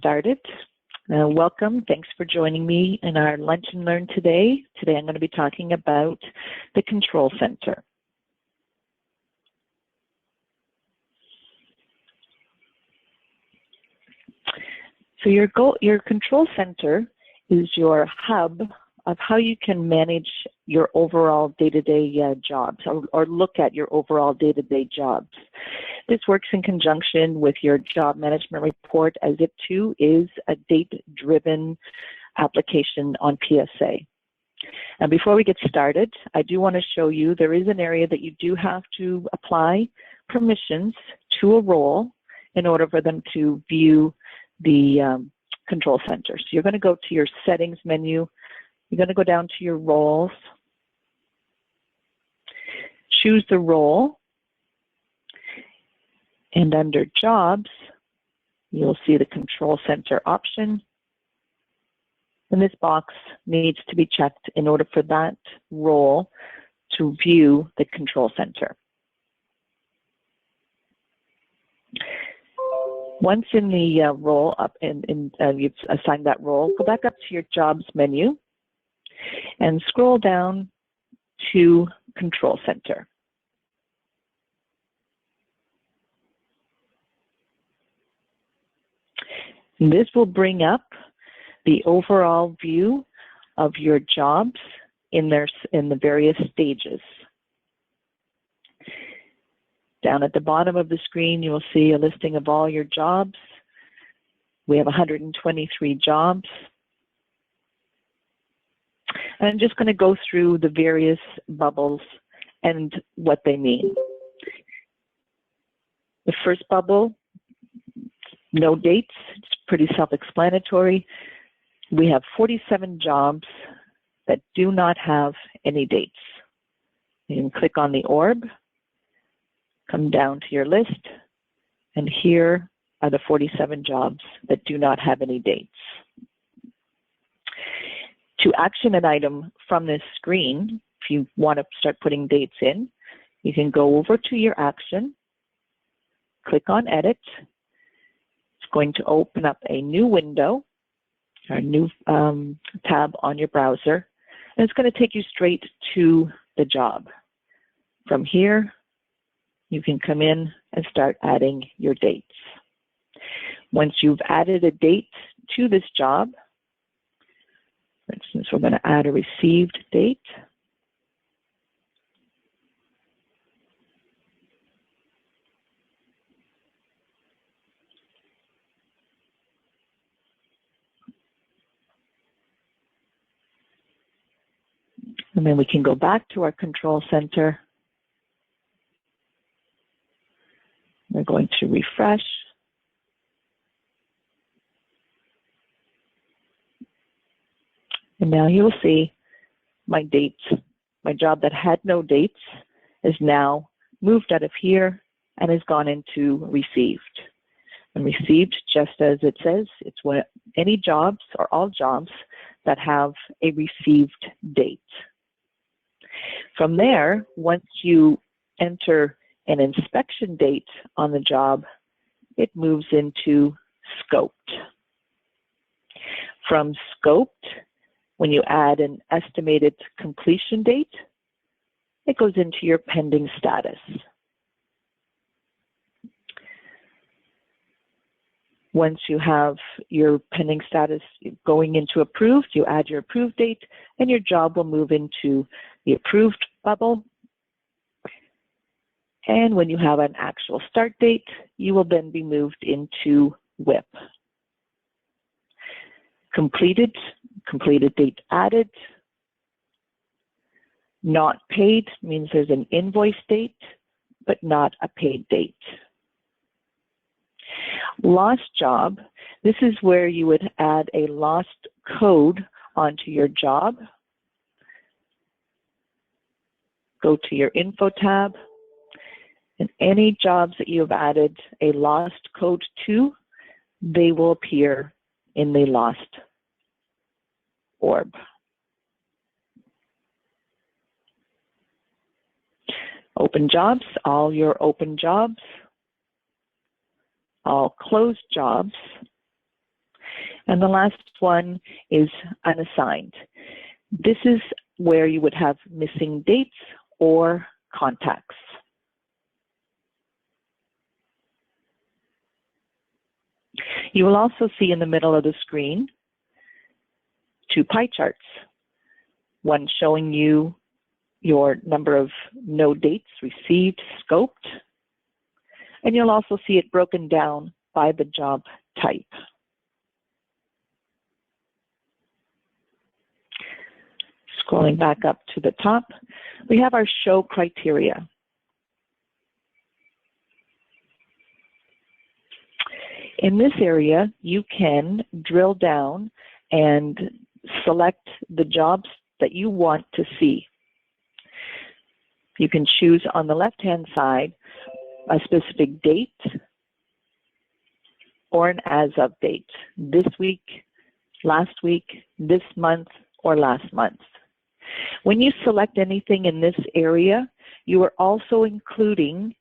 Started. Welcome. Thanks for joining me in our Lunch and Learn today. Today I'm going to be talking about the Control Center. So your Control Center is your hub of how you can manage your overall day-to-day jobs or look at your overall day-to-day jobs. This works in conjunction with your job management report, as it too is a date-driven application on PSA. And before we get started, I do want to show you there is an area that you do have to apply permissions to a role in order for them to view the Control Center. So you're going to go to your Settings menu. You're going to go down to your roles, choose the role, and under Jobs, you'll see the Control Center option. And this box needs to be checked in order for that role to view the Control Center. Once in the role up you've assigned that role, go back up to your Jobs menu and scroll down to Control Center. And this will bring up the overall view of your jobs in the various stages. Down at the bottom of the screen, you will see a listing of all your jobs. We have 123 jobs. And I'm just going to go through the various bubbles and what they mean. The first bubble, no dates. It's pretty self-explanatory. We have 47 jobs that do not have any dates. You can click on the orb, come down to your list, and here are the 47 jobs that do not have any dates. To action an item from this screen, if you want to start putting dates in, you can go over to your action, click on Edit. It's going to open up a new window, or a new tab on your browser, and it's going to take you straight to the job. From here, you can come in and start adding your dates. Once you've added a date to this job, for instance, we're going to add a received date. And then we can go back to our Control Center. We're going to refresh. And now you'll see my dates. My job that had no dates is now moved out of here and has gone into received. And received, just as it says, it's any jobs or all jobs that have a received date. From there, once you enter an inspection date on the job, it moves into scoped. From scoped, when you add an estimated completion date, it goes into your pending status. Once you have your pending status going into approved, you add your approved date, and your job will move into the approved bubble. And when you have an actual start date, you will then be moved into WIP. Completed date added. Not paid means there's an invoice date, but not a paid date. Lost job, this is where you would add a lost code onto your job. Go to your info tab, and any jobs that you have added a lost code to, they will appear in the lost orb. Open jobs, all your open jobs. All closed jobs, And the last one is unassigned. This is where you would have missing dates or contacts. You will also see in the middle of the screen 2 pie charts, one showing you your number of no dates received, scoped, and you'll also see it broken down by the job type. Scrolling back up to the top, we have our show criteria. In this area, you can drill down and select the jobs that you want to see. You can choose on the left-hand side a specific date or an as-of date, this week, last week, this month, or last month. When you select anything in this area, you are also including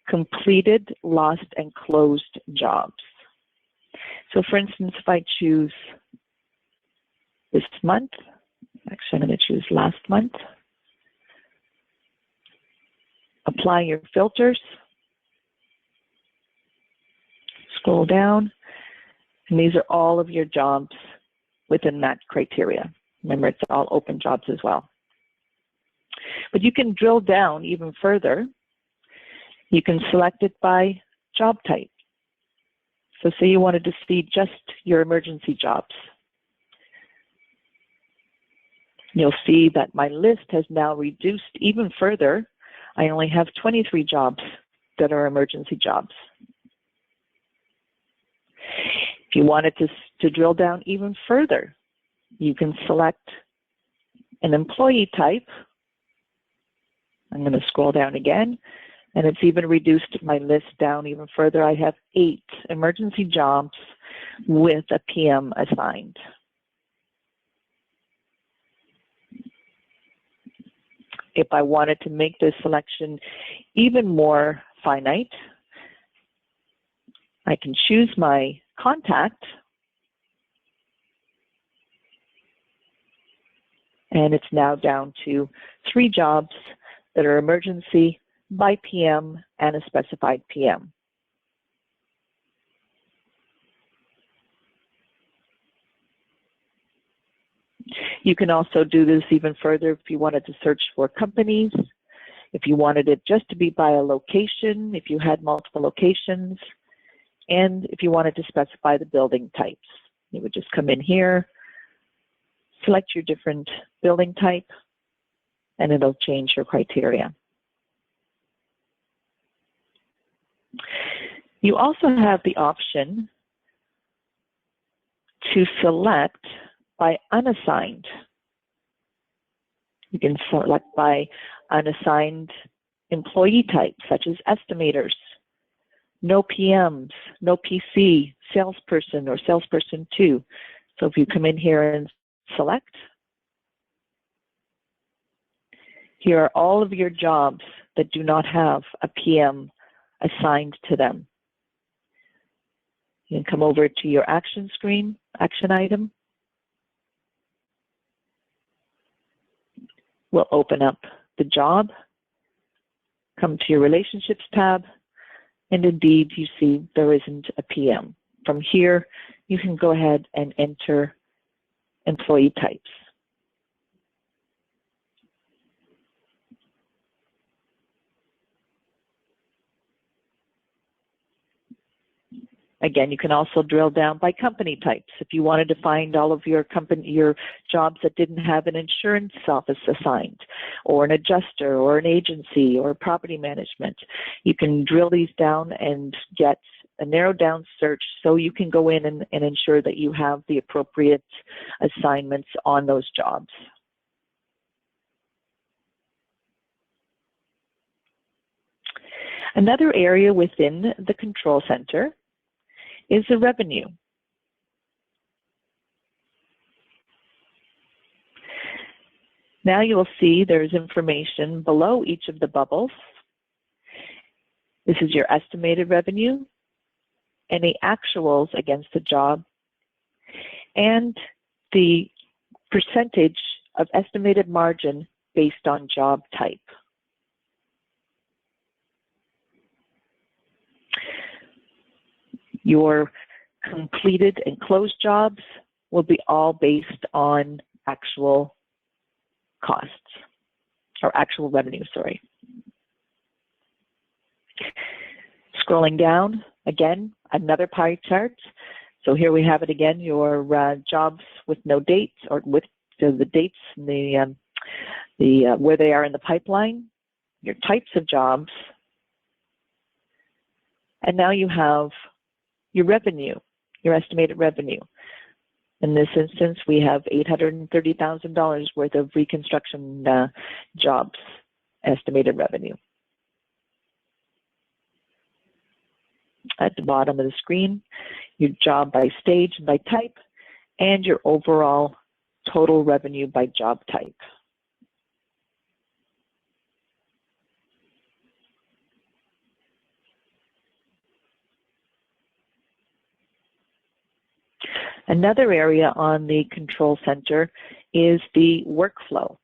completed, lost, and closed jobs. So for instance, if I choose this month, actually I'm going to choose last month, apply your filters, scroll down, and these are all of your jobs within that criteria. Remember, it's all open jobs as well. But you can drill down even further. You can select it by job type. So say you wanted to see just your emergency jobs. You'll see that my list has now reduced even further. I only have 23 jobs that are emergency jobs. If you wanted to drill down even further, you can select an employee type. I'm going to scroll down again, and it's even reduced my list down even further. I have 8 emergency jobs with a PM assigned. If I wanted to make this selection even more finite, I can choose my contact, and it's now down to 3 jobs that are emergency by PM and a specified PM. You can also do this even further if you wanted to search for companies, if you wanted it just to be by a location, if you had multiple locations, and if you wanted to specify the building types. You would just come in here, select your different building type, and it'll change your criteria. You also have the option to select by unassigned. You can select by unassigned employee type, such as estimators, no PMs, no PC, salesperson, or salesperson 2. So if you come in here and select, here are all of your jobs that do not have a PM assigned to them. You can come over to your action screen, action item. We'll open up the job, come to your relationships tab, and indeed you see there isn't a PM. From here, you can go ahead and enter employee types. Again, you can also drill down by company types. If you wanted to find all of your jobs that didn't have an insurance office assigned, or an adjuster, or an agency, or property management, you can drill these down and get a narrowed down search so you can go in and ensure that you have the appropriate assignments on those jobs. Another area within the control center is the revenue. Now you will see there's information below each of the bubbles. This is your estimated revenue, any actuals against the job, and the percentage of estimated margin based on job type. Your completed and closed jobs will be all based on actual costs, or actual revenue, sorry. Scrolling down, again, another pie chart. So here we have it again, your jobs with no dates, or with the dates and where they are in the pipeline, your types of jobs, and now you have your revenue, your estimated revenue. In this instance, we have $830,000 worth of reconstruction jobs estimated revenue. At the bottom of the screen, your job by stage and by type, and your overall total revenue by job type. Another area on the Control Center is the workflow.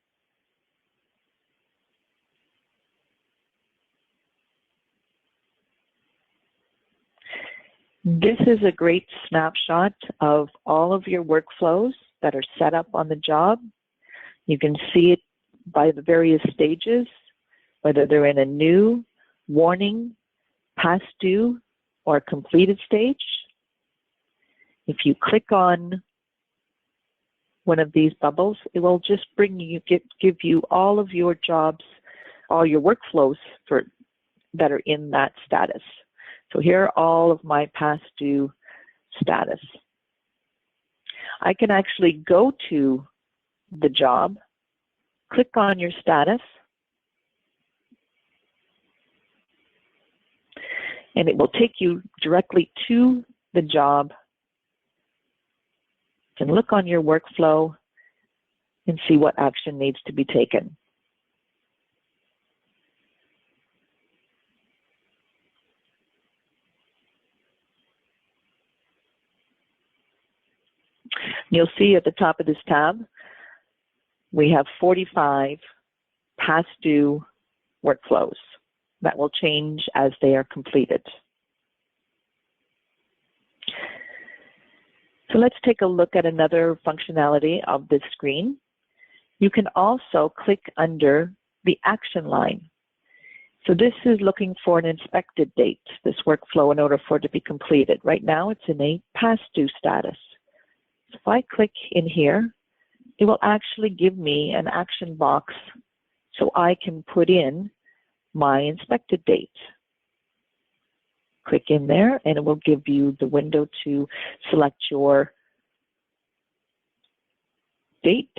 This is a great snapshot of all of your workflows that are set up on the job. You can see it by the various stages, whether they're in a new, warning, past due, or completed stage. If you click on one of these bubbles, it will just give you all of your jobs, all your workflows that are in that status. So here are all of my past due status. I can actually go to the job, click on your status, and it will take you directly to the job. You can look on your workflow and see what action needs to be taken. You'll see at the top of this tab, we have 45 past due workflows that will change as they are completed. So let's take a look at another functionality of this screen. You can also click under the action line. So this is looking for an inspected date, this workflow, in order for it to be completed. Right now it's in a past due status. So if I click in here, it will actually give me an action box so I can put in my inspected date. Click in there and it will give you the window to select your date,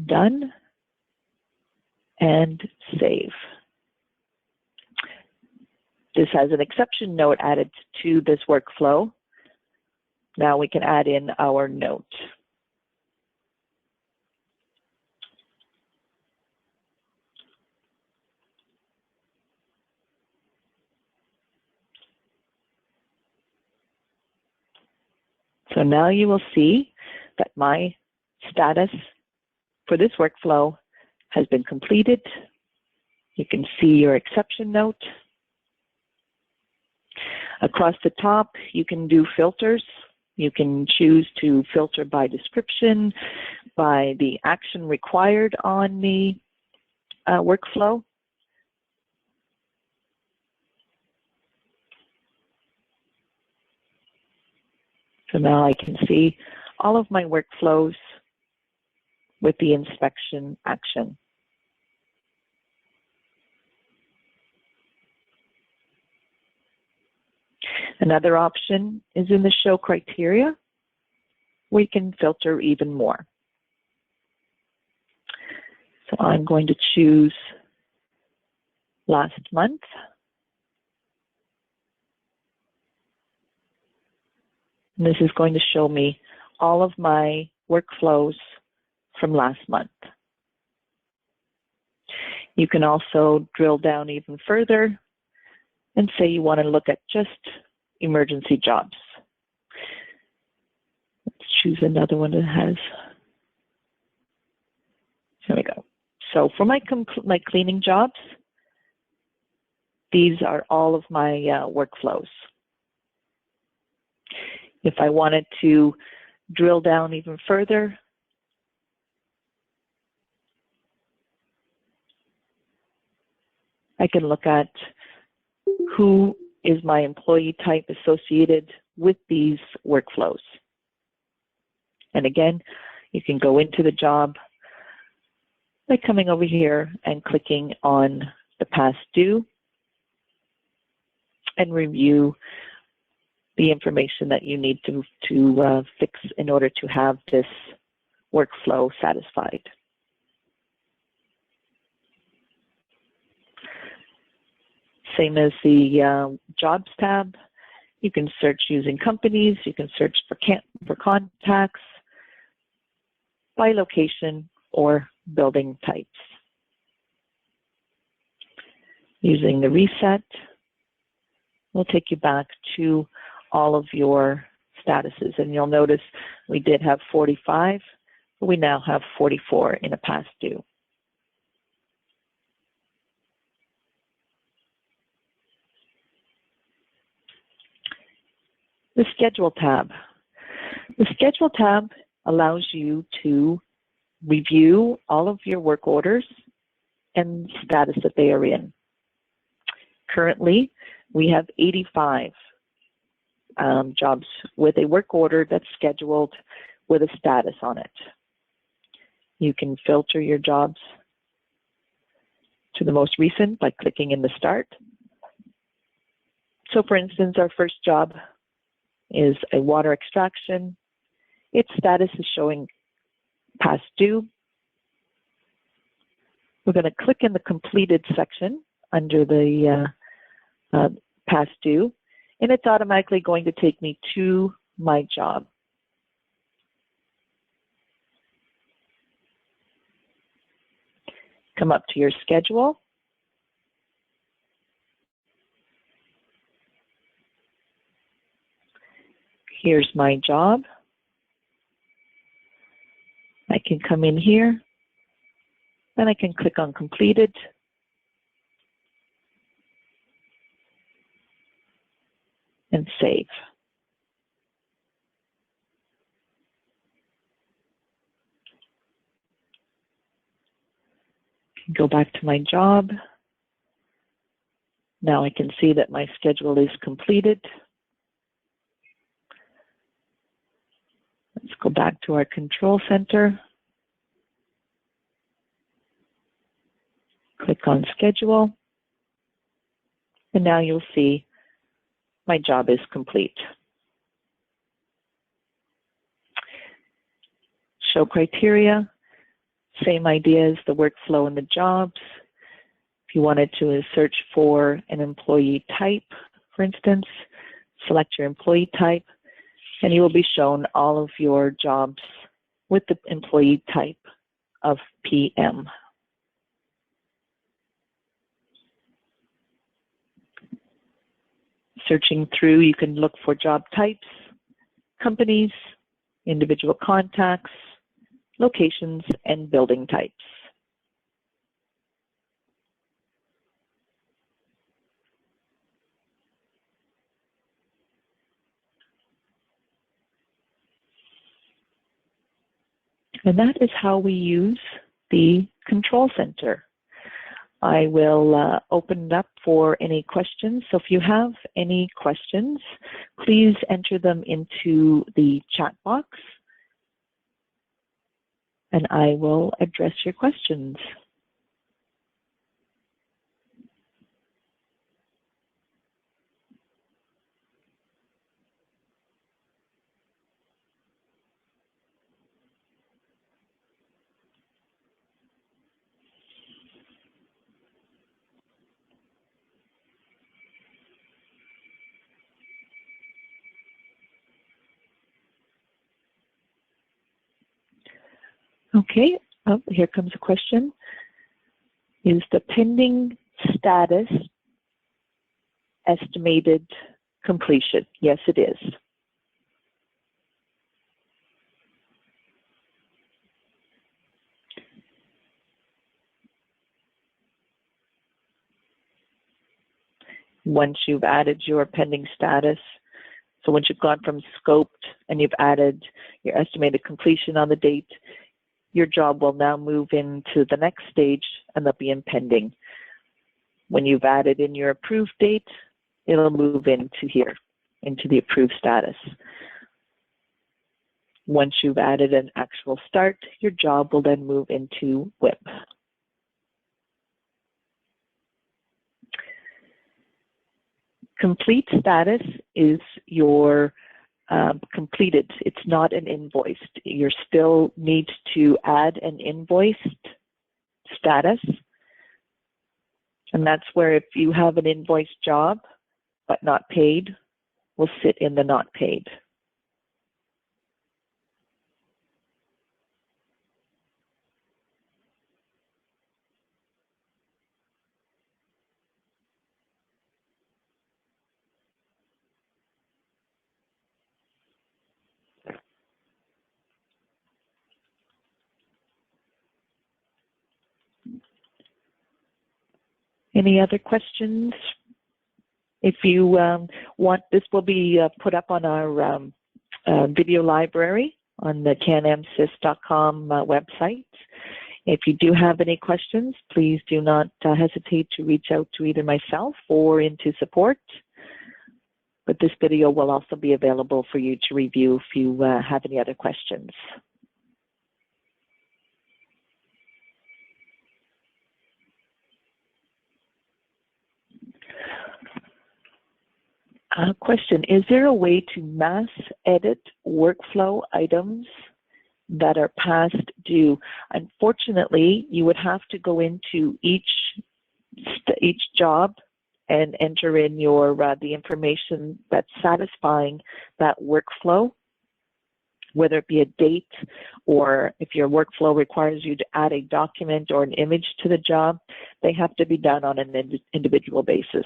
done, and save. This has an exception note added to this workflow. Now we can add in our note. So now you will see that my status for this workflow has been completed. You can see your exception note. Across the top, you can do filters. You can choose to filter by description, by the action required on the workflow. So now I can see all of my workflows with the inspection action. Another option is in the show criteria. We can filter even more. So I'm going to choose last month. And this is going to show me all of my workflows from last month. You can also drill down even further and say you want to look at just emergency jobs. choose another one that has. There we go. So for my cleaning jobs, these are all of my workflows. If I wanted to drill down even further, I can look at who is my employee type associated with these workflows. And again, you can go into the job by coming over here and clicking on the past due and review the information that you need to fix in order to have this workflow satisfied. Same as the Jobs tab. You can search using companies. You can search for contacts by location or building types. Using the reset, we'll take you back to all of your statuses. And you'll notice we did have 45, but we now have 44 in a past due. The Schedule tab. The Schedule tab allows you to review all of your work orders and status that they are in. Currently, we have 85 jobs with a work order that's scheduled with a status on it. You can filter your jobs to the most recent by clicking in the start. So for instance, our first job is a water extraction. Its status is showing past due. We're going to click in the completed section under the past due, and it's automatically going to take me to my job. Come up to your schedule. Here's my job. I can come in here and I can click on completed. And save. Go back to my job. Now I can see that my schedule is completed. Let's go back to our control center. Click on schedule. And now you'll see my job is complete. Show criteria, same idea as the workflow and the jobs. If you wanted to search for an employee type, for instance, select your employee type, and you will be shown all of your jobs with the employee type of PM. Searching through, you can look for job types, companies, individual contacts, locations, and building types. And that is how we use the control center. I will open it up for any questions. So if you have any questions, please enter them into the chat box, and I will address your questions. Okay, here comes a question. Is the pending status estimated completion? Yes, it is. Once you've added your pending status, so once you've gone from scoped and you've added your estimated completion on the date, your job will now move into the next stage and they'll be in pending. When you've added in your approved date, it'll move into here, into the approved status. Once you've added an actual start, your job will then move into WIP. Complete status is your completed. It's not an invoiced. You still need to add an invoiced status. And that's where if you have an invoiced job but not paid, will sit in the not paid. Any other questions? If you want, this will be put up on our video library on the canmsys.com website. If you do have any questions, please do not hesitate to reach out to either myself or into support. But this video will also be available for you to review if you have any other questions. Question, is there a way to mass edit workflow items that are past due? Unfortunately, you would have to go into each job and enter in your the information that's satisfying that workflow, whether it be a date or if your workflow requires you to add a document or an image to the job. They have to be done on an individual basis.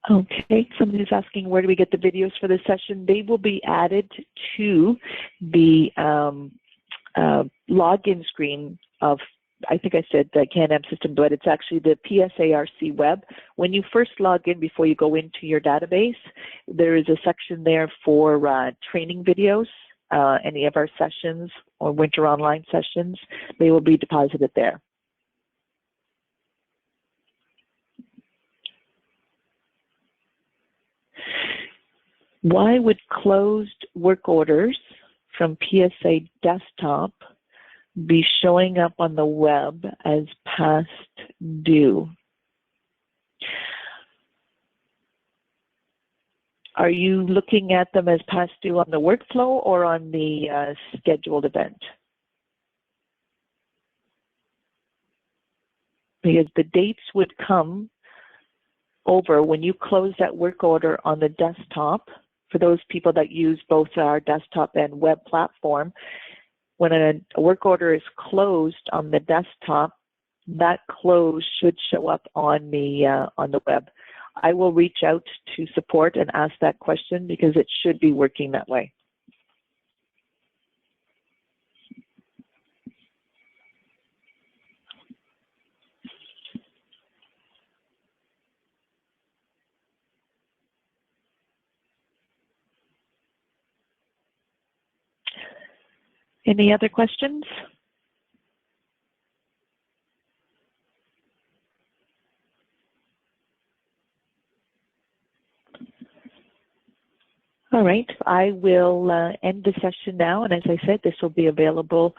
Okay, somebody's asking where do we get the videos for this session? They will be added to the login screen of, I think I said the Can-Am system, but it's actually the PSARC web. When you first log in before you go into your database, there is a section there for training videos, any of our sessions or winter online sessions. They will be deposited there. Why would closed work orders from PSA Desktop be showing up on the web as past due? Are you looking at them as past due on the workflow or on the scheduled event? Because the dates would come over when you close that work order on the desktop. For those people that use both our desktop and web platform, when a work order is closed on the desktop, that close should show up on the web. I will reach out to support and ask that question because it should be working that way. Any other questions? All right, I will end the session now. And as I said, this will be available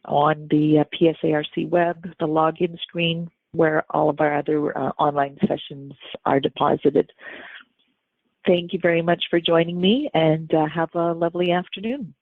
on the PSARC web, the login screen, where all of our other online sessions are deposited. Thank you very much for joining me, and have a lovely afternoon.